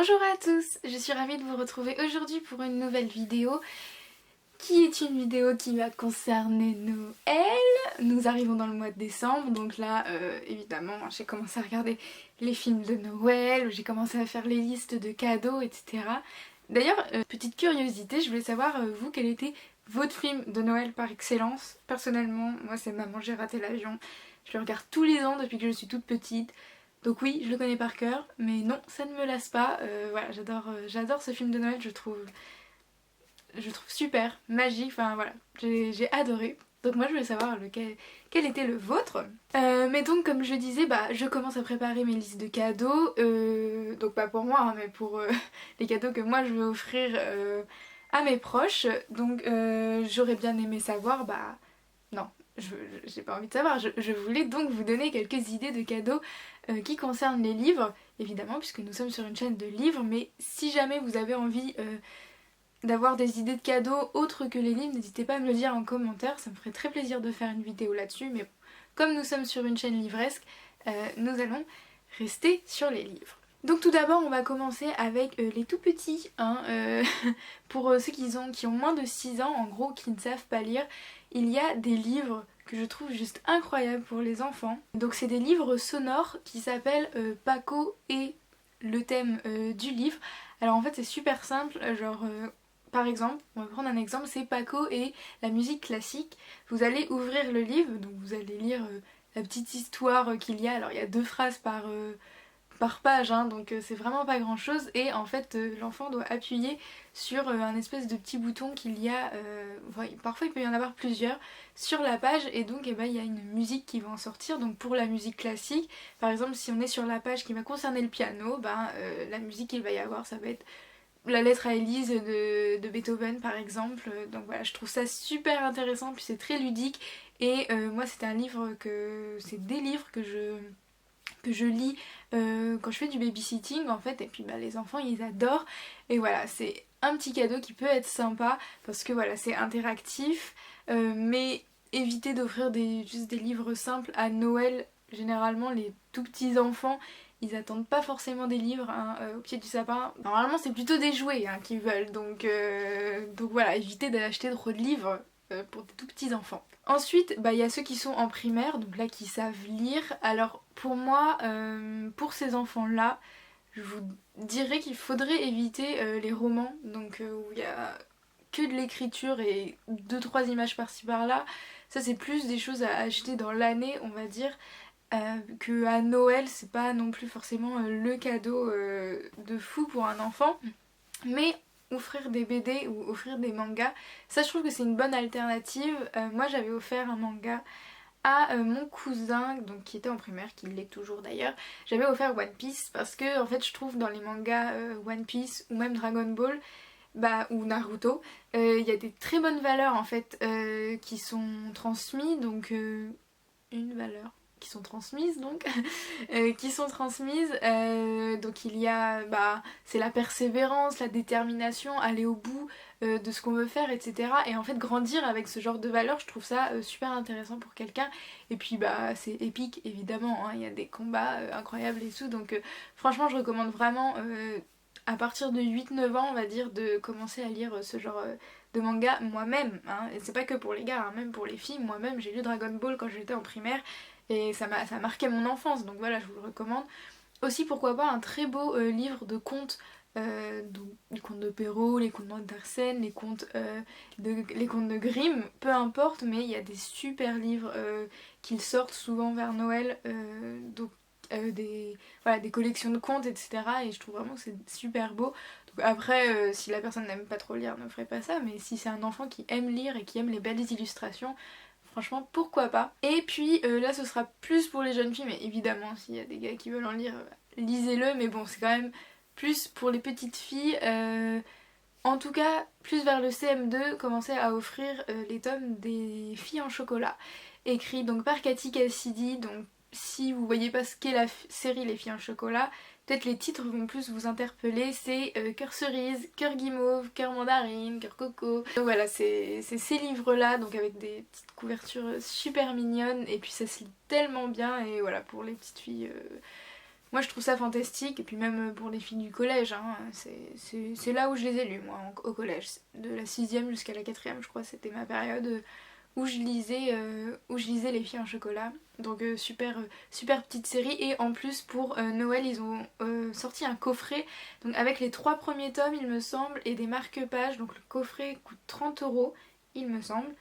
Bonjour à tous, je suis ravie de vous retrouver aujourd'hui pour une nouvelle vidéo qui est une vidéo qui va concerner Noël. Nous arrivons dans le mois de décembre, donc là évidemment j'ai commencé à regarder les films de Noël, j'ai commencé à faire les listes de cadeaux, etc. D'ailleurs, petite curiosité, je voulais savoir vous quel était votre film de Noël par excellence. Personnellement, moi c'est Maman j'ai raté l'avion, je le regarde tous les ans depuis que je suis toute petite. Donc oui, je le connais par cœur, mais non, ça ne me lasse pas. Voilà, j'adore ce film de Noël, je trouve super, magique, enfin voilà, j'ai adoré. Donc moi je voulais savoir quel était le vôtre. Mais donc comme je disais, je commence à préparer mes listes de cadeaux. Donc pas pour moi, hein, mais pour les cadeaux que moi je veux offrir à mes proches. Donc j'aurais bien aimé savoir, non, j'ai pas envie de savoir. Je voulais donc vous donner quelques idées de cadeaux qui concernent les livres, évidemment, puisque nous sommes sur une chaîne de livres, mais si jamais vous avez envie d'avoir des idées de cadeaux autres que les livres, n'hésitez pas à me le dire en commentaire, ça me ferait très plaisir de faire une vidéo là-dessus, mais comme nous sommes sur une chaîne livresque, nous allons rester sur les livres. Donc tout d'abord on va commencer avec les tout petits, hein, pour ceux qui ont moins de 6 ans, en gros qui ne savent pas lire, il y a des livres que je trouve juste incroyables pour les enfants. Donc c'est des livres sonores qui s'appellent Paco et le thème du livre. Alors en fait c'est super simple, genre par exemple, on va prendre un exemple, c'est Paco et la musique classique. Vous allez ouvrir le livre, donc vous allez lire la petite histoire qu'il y a. Alors il y a 2 phrases par page, hein, donc c'est vraiment pas grand chose. Et en fait, l'enfant doit appuyer sur un espèce de petit bouton qu'il y a, parfois il peut y en avoir plusieurs, sur la page. Et donc il y a une musique qui va en sortir. Donc pour la musique classique, par exemple, si on est sur la page qui va concerner le piano, la musique qu'il va y avoir, ça va être la lettre à Élise de Beethoven par exemple. Donc voilà, je trouve ça super intéressant, puis c'est très ludique. Et moi c'est des livres que je lis quand je fais du babysitting en fait, et puis les enfants ils adorent. Et voilà, c'est un petit cadeau qui peut être sympa parce que voilà, c'est interactif, mais évitez d'offrir juste des livres simples à Noël. Généralement les tout petits enfants ils attendent pas forcément des livres, hein, au pied du sapin. Normalement c'est plutôt des jouets, hein, qu'ils veulent, donc voilà, évitez d'acheter trop de livres pour des tout petits enfants. Ensuite, il y a ceux qui sont en primaire, donc là qui savent lire. Alors pour moi, pour ces enfants-là, je vous dirais qu'il faudrait éviter les romans, donc où il y a que de l'écriture et 2-3 images par-ci par-là. Ça c'est plus des choses à acheter dans l'année, on va dire. Que à Noël, c'est pas non plus forcément le cadeau de fou pour un enfant. Mais offrir des BD ou offrir des mangas, ça je trouve que c'est une bonne alternative. Moi j'avais offert un manga à mon cousin, donc qui était en primaire, qui l'est toujours d'ailleurs. J'avais offert One Piece parce que en fait je trouve dans les mangas One Piece ou même Dragon Ball, ou Naruto, il y a des très bonnes valeurs en fait qui sont transmises, donc une valeur qui sont transmises donc donc il y a c'est la persévérance, la détermination, aller au bout de ce qu'on veut faire, etc. Et en fait grandir avec ce genre de valeurs, je trouve ça super intéressant pour quelqu'un. Et puis c'est épique évidemment, hein, il y a des combats incroyables et tout, donc franchement je recommande vraiment à partir de 8-9 ans on va dire de commencer à lire ce genre de manga moi-même, hein. Et c'est pas que pour les gars, hein, même pour les filles. Moi-même j'ai lu Dragon Ball quand j'étais en primaire et ça a marqué mon enfance, donc voilà, je vous le recommande. Aussi pourquoi pas un très beau livre de contes, donc les contes de Perrault, les contes d'Andersen, les contes de Grimm, peu importe, mais il y a des super livres qu'ils sortent souvent vers Noël, donc des collections de contes, etc. Et je trouve vraiment que c'est super beau. Donc après, si la personne n'aime pas trop lire, ne ferait pas ça, mais si c'est un enfant qui aime lire et qui aime les belles illustrations, franchement, pourquoi pas. Et puis là, ce sera plus pour les jeunes filles, mais évidemment, s'il y a des gars qui veulent en lire, lisez-le, mais bon, c'est quand même plus pour les petites filles. En tout cas, plus vers le CM2, commencer à offrir les tomes des filles en chocolat, écrits donc par Cathy Cassidy. Donc si vous voyez pas ce qu'est la série Les filles en chocolat, peut-être les titres vont plus vous interpeller. C'est Cœur cerise, Cœur guimauve, Cœur mandarine, Cœur coco. Donc voilà, c'est ces livres-là, donc avec des petites couvertures super mignonnes, et puis ça se lit tellement bien, et voilà, pour les petites filles... moi je trouve ça fantastique, et puis même pour les filles du collège, hein, c'est là où je les ai lus moi au collège, de la 6ème jusqu'à la 4ème je crois, c'était ma période où je lisais Les Filles en chocolat. Donc super petite série, et en plus pour Noël ils ont sorti un coffret donc avec les 3 premiers tomes il me semble et des marque-pages, donc le coffret coûte 30 € il me semble.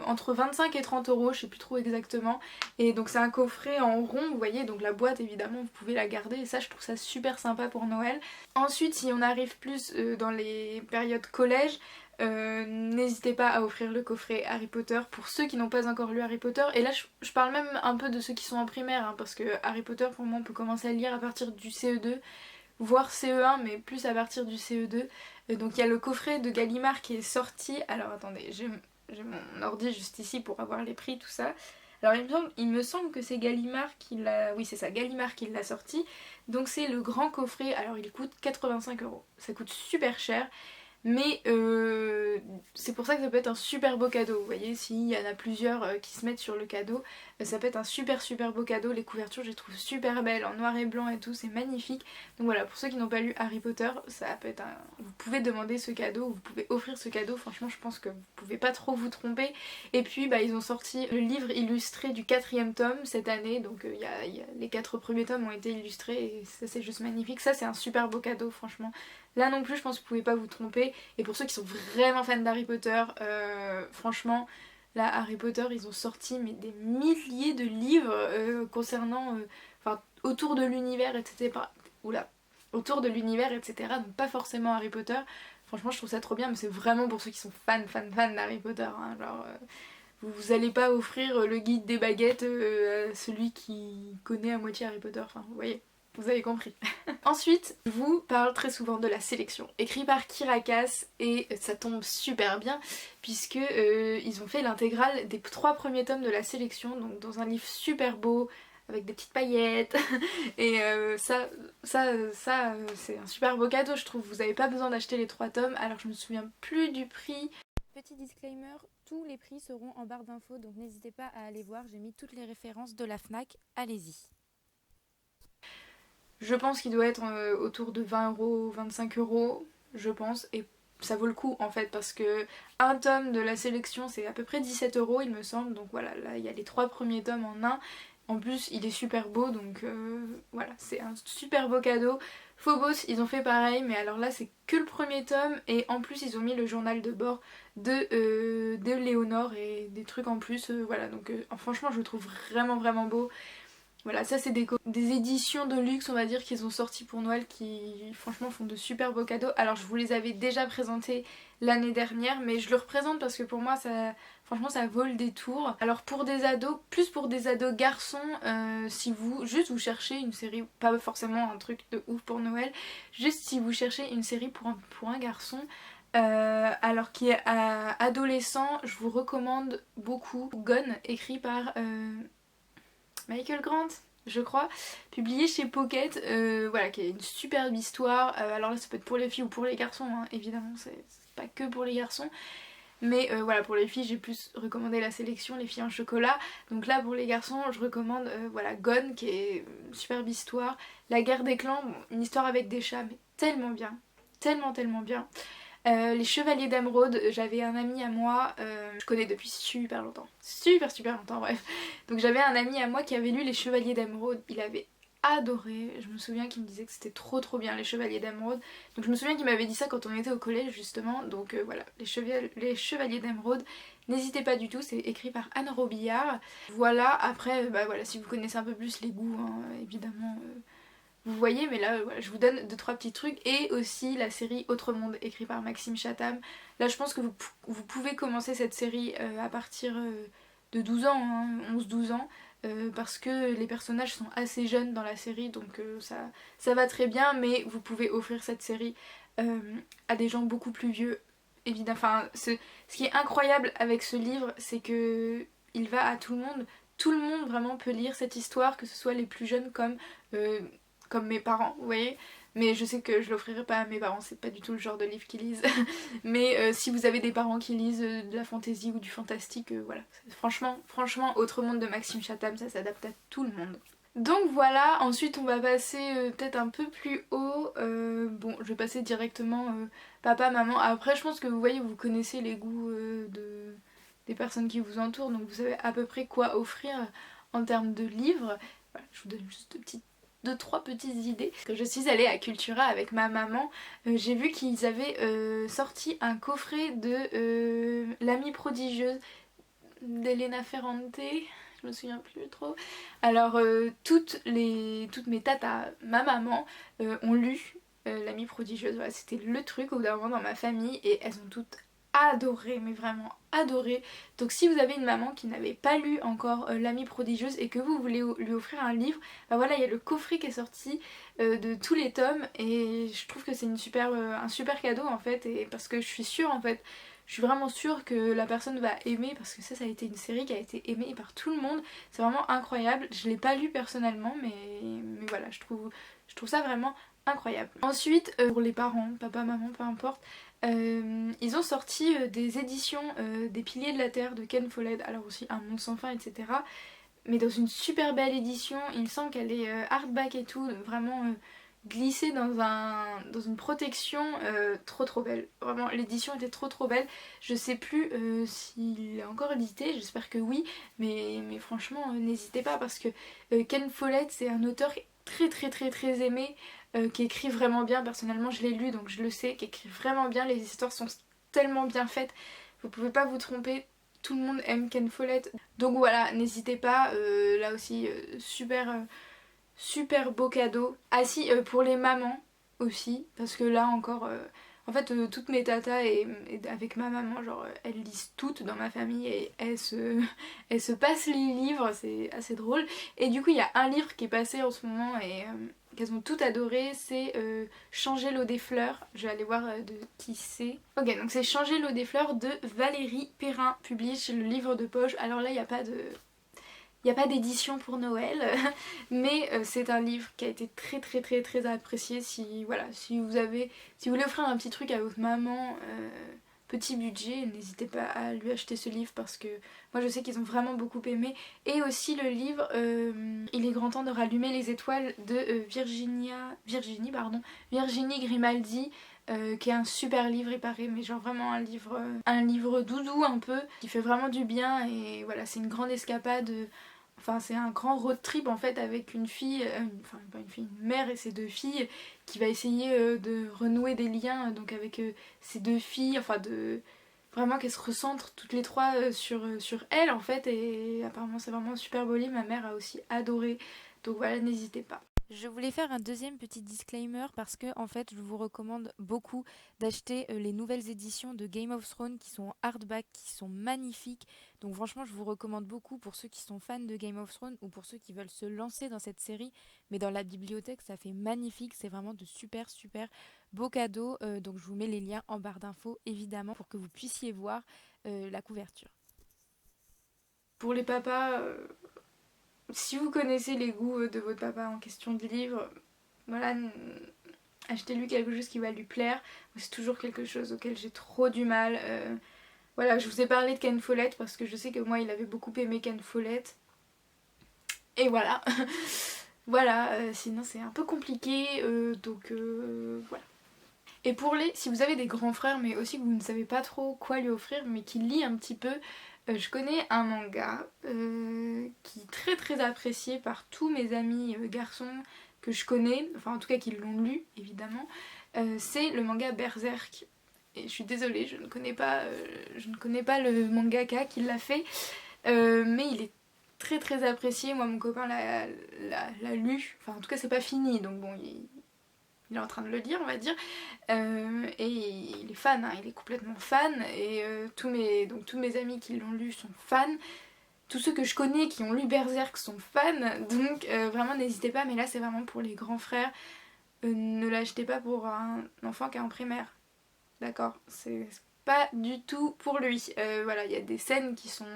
Entre 25 et 30 €, je sais plus trop exactement. Et donc c'est un coffret en rond, vous voyez, donc la boîte évidemment vous pouvez la garder, et ça je trouve ça super sympa pour Noël. Ensuite, si on arrive plus dans les périodes collège, n'hésitez pas à offrir le coffret Harry Potter pour ceux qui n'ont pas encore lu Harry Potter. Et là je parle même un peu de ceux qui sont en primaire, hein, parce que Harry Potter pour moi on peut commencer à le lire à partir du CE2, voire CE1, mais plus à partir du CE2. Donc il y a le coffret de Gallimard qui est sorti. Alors attendez, j'ai mon ordi juste ici pour avoir les prix, tout ça. Alors il me semble que c'est Gallimard qui l'a... Oui c'est ça, Gallimard qui l'a sorti. Donc c'est le grand coffret, alors il coûte 85 €. Ça coûte super cher. Mais c'est pour ça que ça peut être un super beau cadeau. Vous voyez, s'il y en a plusieurs qui se mettent sur le cadeau, ça peut être un super beau cadeau. Les couvertures, je les trouve super belles, en noir et blanc et tout, c'est magnifique. Donc voilà, pour ceux qui n'ont pas lu Harry Potter, ça peut être un... Vous pouvez demander ce cadeau, vous pouvez offrir ce cadeau. Franchement, je pense que vous pouvez pas trop vous tromper. Et puis, bah, ils ont sorti le livre illustré du 4ème tome cette année. Donc les 4 premiers tomes ont été illustrés et ça c'est juste magnifique. Ça c'est un super beau cadeau, franchement. Là non plus je pense que vous pouvez pas vous tromper. Et pour ceux qui sont vraiment fans d'Harry Potter, franchement là Harry Potter ils ont sorti mais des milliers de livres concernant, enfin autour de l'univers etc. Oula, autour de l'univers etc. Donc pas forcément Harry Potter. Franchement je trouve ça trop bien, mais c'est vraiment pour ceux qui sont fans d'Harry Potter, hein. Genre vous allez pas offrir le guide des baguettes à celui qui connaît à moitié Harry Potter, enfin vous voyez. Vous avez compris. Ensuite, je vous parle très souvent de La Sélection, écrit par Kirakas, et ça tombe super bien puisque ils ont fait l'intégrale des 3 premiers tomes de La Sélection, donc dans un livre super beau avec des petites paillettes. Et c'est un super beau cadeau, je trouve. Vous n'avez pas besoin d'acheter les 3 tomes. Alors je me souviens plus du prix. Petit disclaimer, tous les prix seront en barre d'infos, donc n'hésitez pas à aller voir. J'ai mis toutes les références de la FNAC. Allez-y. Je pense qu'il doit être autour de 20 €, 25 €, je pense, et ça vaut le coup en fait, parce que un tome de La Sélection c'est à peu près 17 € il me semble, donc voilà, là il y a les 3 premiers tomes en un, en plus il est super beau, donc voilà, c'est un super beau cadeau. Phobos ils ont fait pareil, mais alors là c'est que le premier tome, et en plus ils ont mis le journal de bord de Léonore et des trucs en plus, voilà, donc franchement je le trouve vraiment beau. Voilà, ça c'est des éditions de luxe on va dire qu'ils ont sorti pour Noël, qui franchement font de super beaux cadeaux. Alors je vous les avais déjà présentés l'année dernière, mais je le représente parce que pour moi ça, franchement ça vaut le détour. Alors pour des ados, plus pour des ados garçons, si vous cherchez une série, pas forcément un truc de ouf pour Noël, juste si vous cherchez une série pour un garçon, alors qui est adolescent, je vous recommande beaucoup Gone, écrit par Michael Grant, je crois, publié chez Pocket, voilà, qui est une superbe histoire. Alors là ça peut être pour les filles ou pour les garçons, hein, évidemment c'est pas que pour les garçons, mais voilà, pour les filles j'ai plus recommandé La Sélection, Les Filles en chocolat. Donc là pour les garçons je recommande voilà, Gone, qui est une superbe histoire. La guerre des clans, bon, une histoire avec des chats, mais tellement bien, tellement bien. Les Chevaliers d'Émeraude, j'avais un ami à moi, je connais depuis super longtemps, super longtemps, bref. Donc j'avais un ami à moi qui avait lu Les Chevaliers d'Émeraude, il avait adoré. Je me souviens qu'il me disait que c'était trop bien Les Chevaliers d'Émeraude. Donc je me souviens qu'il m'avait dit ça quand on était au collège justement. Donc voilà, les Chevaliers d'Émeraude, n'hésitez pas du tout, c'est écrit par Anne Robillard. Voilà, après bah voilà, si vous connaissez un peu plus les goûts, hein, évidemment vous voyez, mais là voilà, je vous donne 2-3 petits trucs. Et aussi la série Autre Monde, écrite par Maxime Chatham. Là je pense que vous pouvez commencer cette série à partir de 12 ans, hein, 11-12 ans, parce que les personnages sont assez jeunes dans la série, donc ça va très bien, mais vous pouvez offrir cette série à des gens beaucoup plus vieux. Évidemment, enfin, ce qui est incroyable avec ce livre, c'est que il va à tout le monde. Tout le monde vraiment peut lire cette histoire, que ce soit les plus jeunes comme mes parents, vous voyez. Mais je sais que je l'offrirai pas à mes parents, c'est pas du tout le genre de livre qu'ils lisent. Mais si vous avez des parents qui lisent de la fantasy ou du fantastique, voilà. Franchement, Autre Monde de Maxime Chatham, ça s'adapte à tout le monde. Donc voilà, ensuite on va passer peut-être un peu plus haut. Bon, je vais passer directement papa, maman. Après, je pense que vous voyez, vous connaissez les goûts des personnes qui vous entourent, donc vous savez à peu près quoi offrir en termes de livres. Voilà, je vous donne juste deux, trois petites idées. Quand je suis allée à Cultura avec ma maman, j'ai vu qu'ils avaient sorti un coffret de L'Amie prodigieuse d'Elena Ferrante. Je me souviens plus trop. Alors toutes mes tatas, ma maman, ont lu L'Amie prodigieuse. Voilà, c'était le truc au bout d'un moment dans ma famille et elles ont toutes adoré, mais vraiment adoré. Donc si vous avez une maman qui n'avait pas lu encore L'Amie prodigieuse et que vous voulez lui offrir un livre, bah voilà, il y a le coffret qui est sorti de tous les tomes et je trouve que c'est un super cadeau en fait, et parce que je suis sûre en fait, je suis vraiment sûre que la personne va aimer, parce que ça a été une série qui a été aimée par tout le monde. C'est vraiment incroyable. Je l'ai pas lu personnellement, mais voilà, je trouve ça vraiment incroyable. Ensuite, pour les parents, papa, maman, peu importe, ils ont sorti des éditions des Piliers de la Terre de Ken Follett, alors aussi Un monde sans fin, etc. Mais dans une super belle édition, il me semble qu'elle est hardback et tout, vraiment glissée dans une protection trop belle. Vraiment, l'édition était trop belle. Je sais plus s'il est encore édité, j'espère que oui, mais franchement, n'hésitez pas, parce que Ken Follett, c'est un auteur très aimé, qui écrit vraiment bien. Personnellement, je l'ai lu, donc je le sais, qui écrit vraiment bien. Les histoires sont tellement bien faites, vous pouvez pas vous tromper. Tout le monde aime Ken Follett. Donc voilà, n'hésitez pas. Là aussi, super beau cadeau. Ah si, pour les mamans aussi, parce que là encore, en fait, toutes mes tatas et avec ma maman, genre, elles lisent toutes dans ma famille et elles se passent les livres, c'est assez drôle. Et du coup, il y a un livre qui est passé en ce moment et qu'elles ont toutes adoré, c'est Changer l'eau des fleurs. Je vais aller voir de qui c'est. Ok, donc c'est Changer l'eau des fleurs de Valérie Perrin, publié chez le Livre de Poche. Alors là, il n'y a pas d'édition pour Noël, mais c'est un livre qui a été très apprécié. Si vous voulez offrir un petit truc à votre maman, petit budget, n'hésitez pas à lui acheter ce livre, parce que moi je sais qu'ils ont vraiment beaucoup aimé. Et aussi le livre Il est grand temps de rallumer les étoiles de Virginie Grimaldi, qui est un super livre, il paraît, mais genre vraiment un livre doudou un peu, qui fait vraiment du bien. Et voilà, c'est une grande escapade. Enfin, c'est un grand road trip en fait, avec une fille, enfin pas une fille, une mère et ses deux filles, qui va essayer de renouer des liens donc avec ses deux filles, enfin de vraiment qu'elles se recentrent toutes les trois sur elle en fait, et apparemment c'est vraiment un super beau livre. Ma mère a aussi adoré, donc voilà, n'hésitez pas. Je voulais faire un deuxième petit disclaimer parce que en fait je vous recommande beaucoup d'acheter les nouvelles éditions de Game of Thrones qui sont en hardback, qui sont magnifiques. Donc franchement je vous recommande beaucoup pour ceux qui sont fans de Game of Thrones ou pour ceux qui veulent se lancer dans cette série. Mais dans la bibliothèque ça fait magnifique, c'est vraiment de super beaux cadeaux. Donc je vous mets les liens en barre d'infos évidemment pour que vous puissiez voir la couverture. Pour les papas, si vous connaissez les goûts de votre papa en question de livres, voilà, achetez-lui quelque chose qui va lui plaire. C'est toujours quelque chose auquel j'ai trop du mal. Voilà, je vous ai parlé de Ken Follett parce que je sais que moi il avait beaucoup aimé Ken Follett. Et voilà. Voilà, sinon c'est un peu compliqué, donc voilà. Et si vous avez des grands frères mais aussi que vous ne savez pas trop quoi lui offrir mais qui lit un petit peu, je connais un manga qui est très apprécié par tous mes amis garçons que je connais, enfin en tout cas qui l'ont lu évidemment. C'est le manga Berserk. Et je suis désolée, je ne connais pas le mangaka qui l'a fait, mais il est très apprécié. Moi mon copain l'a lu, enfin en tout cas c'est pas fini, donc bon il est en train de le lire on va dire, et il est fan, hein, il est complètement fan, et tous mes amis qui l'ont lu sont fans. Tous ceux que je connais qui ont lu Berserk sont fans, donc vraiment n'hésitez pas, mais là c'est vraiment pour les grands frères. Ne l'achetez pas pour un enfant qui est en primaire, d'accord, c'est pas du tout pour lui. Voilà, il y a des scènes qui sont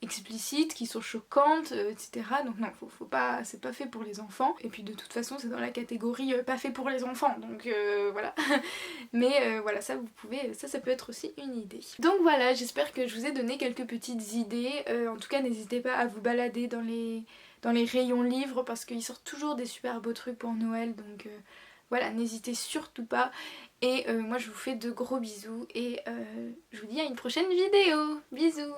explicites, qui sont choquantes, etc. Donc non, faut pas, c'est pas fait pour les enfants. Et puis de toute façon, c'est dans la catégorie pas fait pour les enfants. Donc voilà. Mais voilà, ça peut être aussi une idée. Donc voilà, j'espère que je vous ai donné quelques petites idées. En tout cas, n'hésitez pas à vous balader dans les rayons livres parce qu'ils sortent toujours des super beaux trucs pour Noël. Donc voilà, n'hésitez surtout pas. Et moi je vous fais de gros bisous et je vous dis à une prochaine vidéo. Bisous.